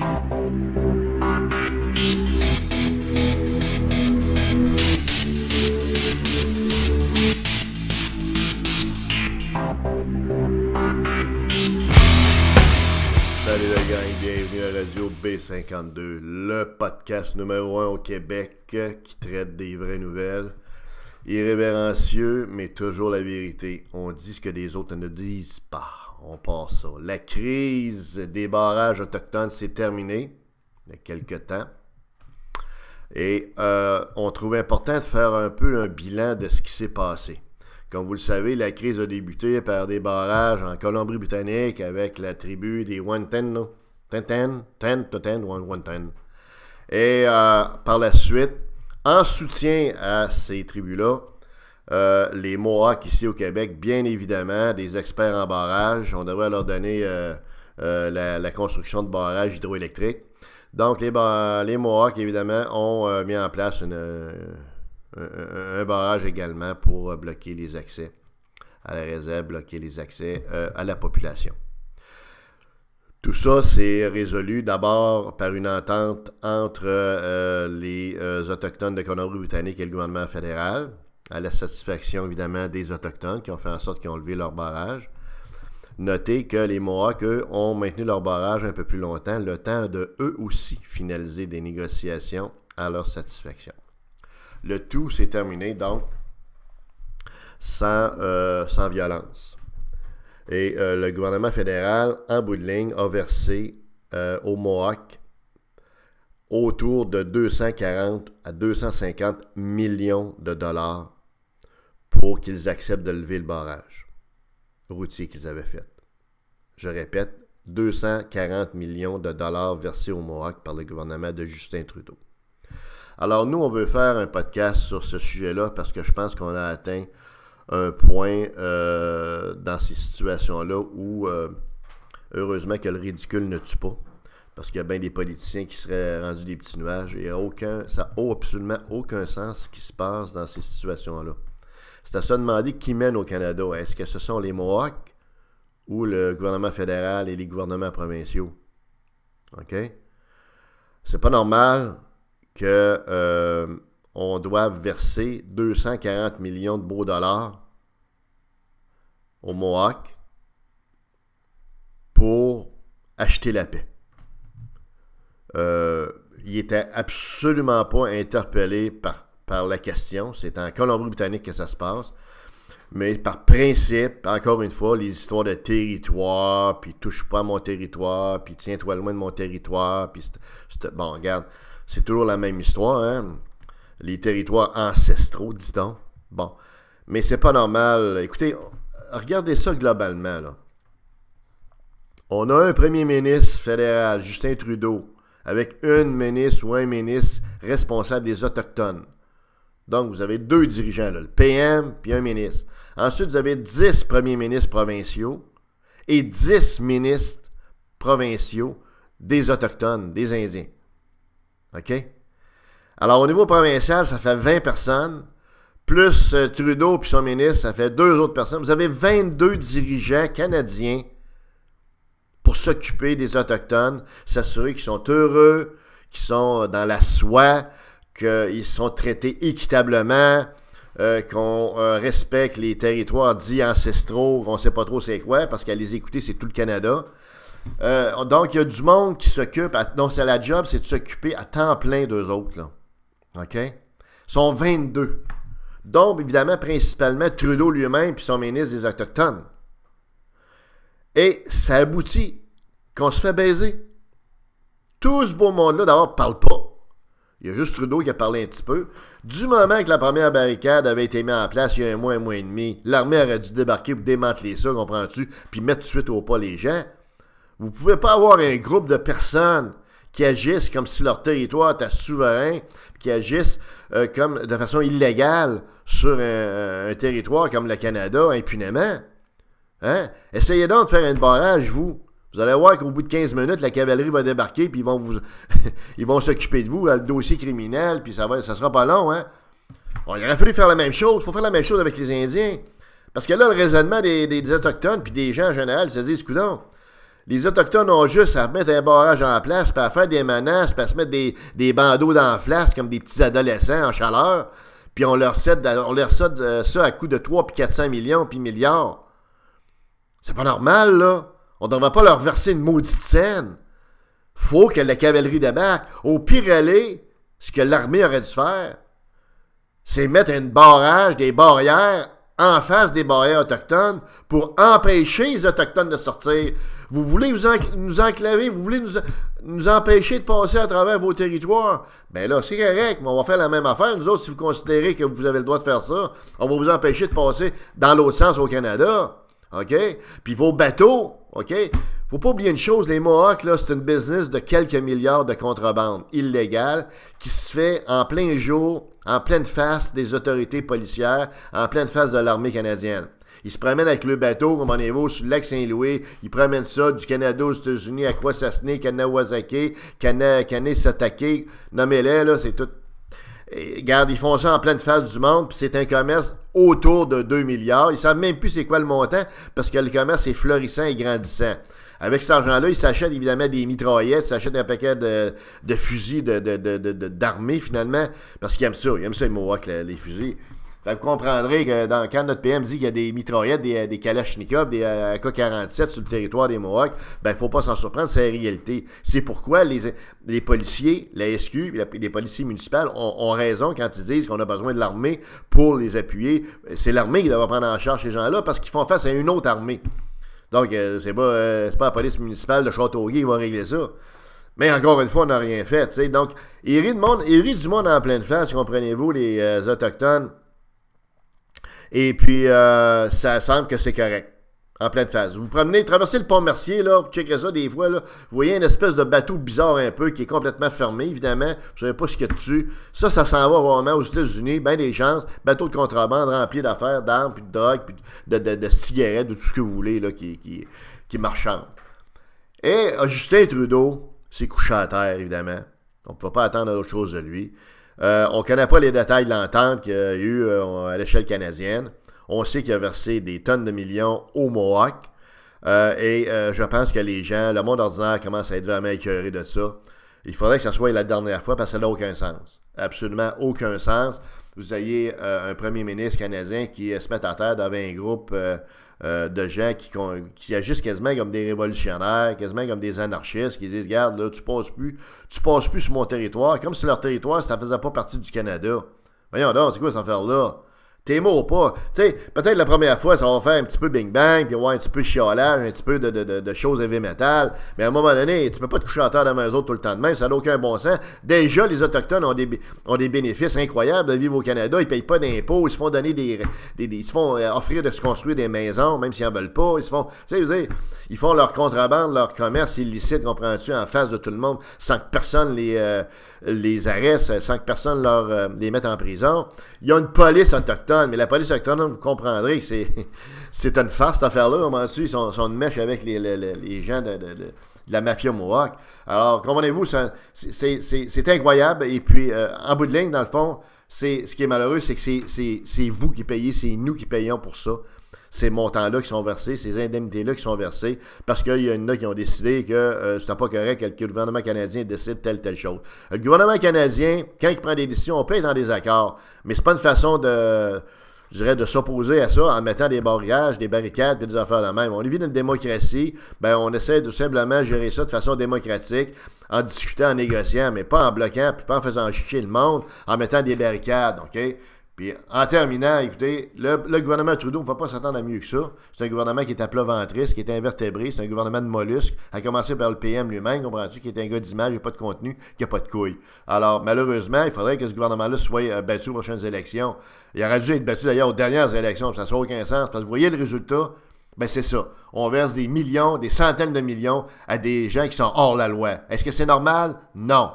Salut la gang, bienvenue à Radio B52, le podcast numéro 1 au Québec qui traite des vraies nouvelles. Irrévérencieux, mais toujours la vérité. On dit ce que les autres ne disent pas. On passe ça. La crise des barrages autochtones s'est terminée il y a quelques temps. Et on trouvait important de faire un peu un bilan de ce qui s'est passé. Comme vous le savez, la crise a débuté par des barrages en Colombie-Britannique avec la tribu des Wanten. Et par la suite, en soutien à ces tribus-là, les Mohawks ici au Québec, bien évidemment, des experts en barrage, on devrait leur donner la construction de barrages hydroélectriques. Donc les Mohawks, évidemment, ont mis en place un barrage également pour bloquer les accès à la réserve, bloquer les accès à la population. Tout ça s'est résolu d'abord par une entente entre les Autochtones de Colombie-Britannique et le gouvernement fédéral, à la satisfaction évidemment des Autochtones qui ont fait en sorte qu'ils ont levé leur barrage. Notez que les Mohawks, eux, ont maintenu leur barrage un peu plus longtemps, le temps de eux aussi finaliser des négociations à leur satisfaction. Le tout s'est terminé donc sans violence. Et le gouvernement fédéral, en bout de ligne, a versé aux Mohawks autour de 240 à 250 millions de dollars pour qu'ils acceptent de lever le barrage routier qu'ils avaient fait. Je répète, 240 millions de dollars versés aux Mohawks par le gouvernement de Justin Trudeau. Alors nous, on veut faire un podcast sur ce sujet-là parce que je pense qu'on a atteint un point dans ces situations-là où, heureusement que le ridicule ne tue pas, parce qu'il y a bien des politiciens qui seraient rendus des petits nuages et ça n'a absolument aucun sens ce qui se passe dans ces situations-là. C'est à se demander qui mène au Canada. Est-ce que ce sont les Mohawks ou le gouvernement fédéral et les gouvernements provinciaux? OK? C'est pas normal qu'on doive verser 240 millions de beaux dollars aux Mohawks pour acheter la paix. Il n'était absolument pas interpellé par la question. C'est en Colombie-Britannique que ça se passe. Mais par principe, encore une fois, les histoires de territoire, puis touche pas à mon territoire, puis tiens-toi loin de mon territoire, puis bon, regarde, c'est toujours la même histoire, hein? Les territoires ancestraux, dit-on. Bon, mais c'est pas normal. Écoutez, regardez ça globalement, là. On a un premier ministre fédéral, Justin Trudeau, avec une ministre ou un ministre responsable des Autochtones. Donc, vous avez deux dirigeants, là, le PM puis un ministre. Ensuite, vous avez 10 premiers ministres provinciaux et 10 ministres provinciaux des Autochtones, des Indiens. OK? Alors, au niveau provincial, ça fait 20 personnes, plus Trudeau puis son ministre, ça fait 2 autres personnes. Vous avez 22 dirigeants canadiens pour s'occuper des Autochtones, s'assurer qu'ils sont heureux, qu'ils sont dans la soie, qu'ils sont traités équitablement, qu'on respecte les territoires dits ancestraux, qu'on ne sait pas trop c'est quoi, parce qu'à les écouter, c'est tout le Canada. Donc, il y a du monde qui s'occupe, donc c'est la job, c'est de s'occuper à temps plein d'eux autres, là. OK? Ils sont 22. Donc, évidemment, principalement, Trudeau lui-même puis son ministre des Autochtones. Et ça aboutit qu'on se fait baiser. Tout ce beau monde-là, d'abord, ne parle pas. Il y a juste Trudeau qui a parlé un petit peu. Du moment que la première barricade avait été mise en place il y a un mois et demi, l'armée aurait dû débarquer pour démanteler ça, comprends-tu, puis mettre tout de suite au pas les gens. Vous ne pouvez pas avoir un groupe de personnes qui agissent comme si leur territoire était souverain, qui agissent comme de façon illégale sur un territoire comme le Canada, impunément. Hein? Essayez donc de faire un barrage, vous. Vous allez voir qu'au bout de 15 minutes, la cavalerie va débarquer, puis ils vont s'occuper de vous, le dossier criminel, puis ça sera pas long, hein? Bon, il aurait fallu faire la même chose. Il faut faire la même chose avec les Indiens. Parce que là, le raisonnement des Autochtones, puis des gens en général, ils se disent, coudonc, Les Autochtones ont juste à mettre un barrage en place, puis à faire des menaces, puis à se mettre des bandeaux dans la face comme des petits adolescents en chaleur, puis on leur cède ça à coût de 3 puis 400 millions puis milliards. C'est pas normal, là. On ne devrait pas leur verser une maudite scène. Faut que la cavalerie débarque. Au pire aller, ce que l'armée aurait dû faire, c'est mettre un barrage, des barrières en face des barrières autochtones pour empêcher les Autochtones de sortir. Vous voulez nous enclaver, vous voulez nous empêcher de passer à travers vos territoires. Ben là, c'est correct, mais on va faire la même affaire. Nous autres, si vous considérez que vous avez le droit de faire ça, on va vous empêcher de passer dans l'autre sens au Canada. OK? Puis vos bateaux, OK? Faut pas oublier une chose, les Mohawks, là, c'est une business de quelques milliards de contrebande illégale qui se fait en plein jour, en pleine face des autorités policières, en pleine face de l'armée canadienne. Ils se promènent avec le bateau, comme on est sur le lac Saint-Louis, ils promènent ça du Canada aux États-Unis, à Kwasasne, Kanawazake, Kanesatake, nommez-les, là, c'est tout. Et, regarde, ils font ça en pleine face du monde, puis c'est un commerce autour de 2 milliards. Ils savent même plus c'est quoi le montant, parce que le commerce est florissant et grandissant. Avec cet argent-là, ils s'achètent évidemment des mitraillettes, ils s'achètent un paquet de fusils d'armée, finalement, parce qu'ils aiment ça. Ils aiment ça, les Mohawks, les fusils. Fait que vous comprendrez que quand notre PM dit qu'il y a des mitraillettes, des Kalachnikov, des AK-47 sur le territoire des Mohawks, ben il ne faut pas s'en surprendre, c'est la réalité. C'est pourquoi les policiers, la SQ, les policiers municipaux ont raison quand ils disent qu'on a besoin de l'armée pour les appuyer. C'est l'armée qui devrait prendre en charge ces gens-là parce qu'ils font face à une autre armée. Donc, c'est pas la police municipale de Châteauguay qui va régler ça. Mais encore une fois, on n'a rien fait, tu sais. Donc, ils rient du monde en pleine face, comprenez-vous, les Autochtones. Et puis, ça semble que c'est correct. En pleine phase. Vous promenez, traversez le pont Mercier, là, vous checkerez ça des fois, là, vous voyez une espèce de bateau bizarre un peu qui est complètement fermé, évidemment. Vous ne savez pas ce qu'il y a dessus. Ça s'en va vraiment aux États-Unis, bien des chances. Bateau de contrebande rempli d'affaires, d'armes, puis de drogue, puis de cigarettes, de tout ce que vous voulez, là, qui marchande. Et Justin Trudeau s'est couché à terre, évidemment. On ne peut pas attendre autre chose de lui. On ne connaît pas les détails de l'entente qu'il y a eu à l'échelle canadienne. On sait qu'il a versé des tonnes de millions aux Mohawks. Je pense que les gens, le monde ordinaire commence à être vraiment écœuré de ça. Il faudrait que ça soit la dernière fois parce que ça n'a aucun sens. Absolument aucun sens. Vous ayez un premier ministre canadien qui se met à terre devant un groupe de gens qui agissent quasiment comme des révolutionnaires, quasiment comme des anarchistes, qui disent, regarde, là, tu passes plus sur mon territoire, comme si leur territoire, ça faisait pas partie du Canada. Voyons donc, c'est quoi cette affaire-là? T'es mort ou pas? Tu sais, peut-être la première fois, ça va faire un petit peu bing-bang, puis avoir un petit peu de chiolage, un petit peu de choses heavy metal. Mais à un moment donné, tu peux pas te coucher à terre devant eux autres tout le temps de même, ça n'a aucun bon sens. Déjà, les Autochtones ont des bénéfices incroyables de vivre au Canada, ils payent pas d'impôts, ils se font donner ils se font offrir de se construire des maisons, même s'ils en veulent pas. Ils font leur contrebande, leur commerce illicite, comprends-tu, en face de tout le monde, sans que personne les arrête, sans que personne les mette en prison. Il y a une police autochtone. Mais la police autochtone, vous comprendrez que c'est une farce, cette affaire-là. Ils sont de mèche avec les gens de la mafia Mohawk. Alors, comprenez-vous, c'est incroyable. Et puis, en bout de ligne, dans le fond, ce qui est malheureux, c'est que c'est vous qui payez, c'est nous qui payons pour ça. Ces montants-là qui sont versés, ces indemnités-là qui sont versées, parce qu'il y en a qui ont décidé que c'était pas correct que le gouvernement canadien décide telle chose. Le gouvernement canadien, quand il prend des décisions, on peut être en désaccord, mais c'est pas une façon de s'opposer à ça en mettant des barrières, des barricades, des affaires de même. On vit dans une démocratie, ben on essaie de simplement gérer ça de façon démocratique, en discutant, en négociant, mais pas en bloquant, puis pas en faisant chier le monde, en mettant des barricades, OK? Puis, en terminant, écoutez, le gouvernement Trudeau ne va pas s'attendre à mieux que ça. C'est un gouvernement qui est à plat ventriste, qui est invertébré, c'est un gouvernement de mollusques, à commencer par le PM lui-même, comprends-tu, qui est un gars d'image, qui n'a pas de contenu, qui n'a pas de couilles. Alors, malheureusement, il faudrait que ce gouvernement-là soit battu aux prochaines élections. Il aurait dû être battu d'ailleurs aux dernières élections, ça n'a aucun sens, parce que vous voyez le résultat, ben c'est ça. On verse des millions, des centaines de millions à des gens qui sont hors la loi. Est-ce que c'est normal? Non.